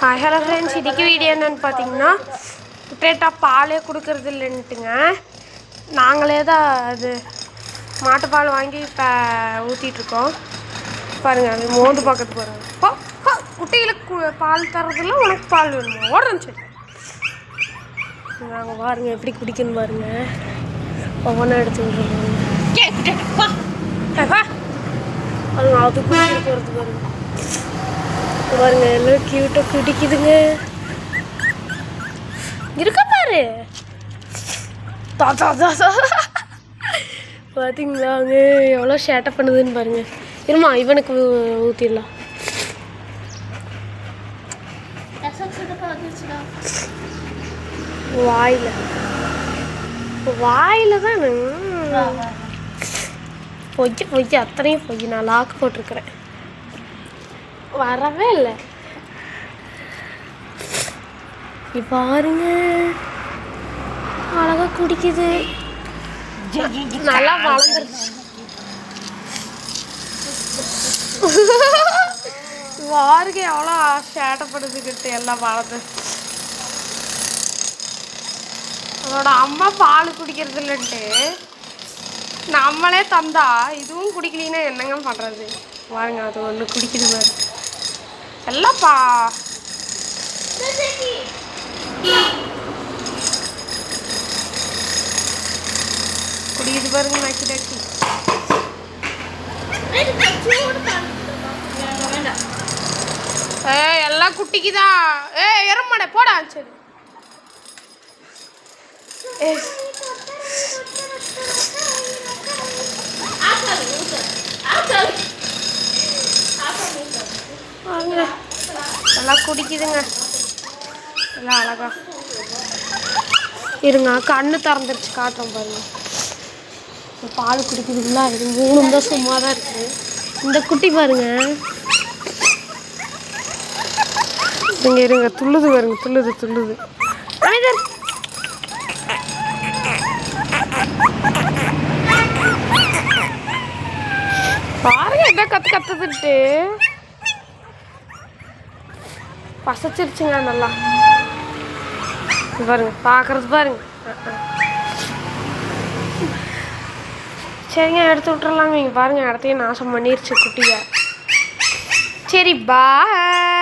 Hi hello friends, இன்றைக்கி video என்னென்னு பார்த்தீங்கன்னா, குட்டேட்டா பாலே கொடுக்கறது இல்லைன்ட்டுங்க. நாங்களே தான் அது மாட்டுப்பால் வாங்கி இப்போ ஊற்றிட்டுருக்கோம். பாருங்கள், அது மோந்து பார்க்கறது பாருங்கள். குட்டைகளுக்கு பால் தரதில்ல, உனக்கு பால் வேணுமா? ஓடுறேன்னு சொல்லி நாங்கள் பாருங்கள் எப்படி குடிக்கணும் பாருங்கள். ஒவ்வொன்றா எடுத்து விடுறோம். பாருங்க, அது குடிக்கிறது வருது பாருங்க. பாருங்க, எல்லாம் கியூட்டாக குடிக்குதுங்க. இருக்க பாரு பார்த்தீங்களாங்க, எவ்வளோ ஷேட்டை பண்ணுதுன்னு பாருங்க. இருமா, இவனுக்கு ஊற்றிடலாம். வாயில் தானே பொய்ய அத்தனையும் பொய். நான் லாக்கு போட்டிருக்கிறேன், வரவே இல்லை. பாருங்க, அழகா குடிக்குது, நல்லா வளர்ந்துருச்சு. பாருங்க எவ்வளோ சேட்டைப்படுதுக்கிட்டு எல்லாம் வளர்ந்து. அதோட அம்மா பால் குடிக்கிறது இல்லைன்ட்டு நம்மளே தந்தா இதுவும் குடிக்கலன்னா என்னங்க பண்ணுறது? பாருங்க, அது ஒன்று குடிக்குது பாரு. எல்லாம் குடிக்குது பாருங்க, நக்கி நக்கி. எல்லாம் குட்டிக்குதா. எறமாடே போடா. சரி, எல்லாம் குடிக்குதுங்க, எல்லாம் அழகா. இருங்க, கண்ணு திறந்துருச்சு, காட்டுறோம் பாருங்க. பால் குடிக்குதுங்களா? இது 3 தான் சும்மா தான் இருக்குது. இந்த குட்டி பாருங்க, இங்கே இருங்க, துள்ளுது பாருங்க, துள்ளுது. அமைதர் பாருங்க, என்ன கத்துதுன்ட்டு பசச்சிருச்சுங்க நல்லா. பாருங்க, பார்க்கறது பாருங்க. சரிங்க, எடுத்து விட்டுறலாங்க. இங்கே பாருங்க, இடத்தையும் நாசம் பண்ணிருச்சு குட்டியை. சரி, பாய்.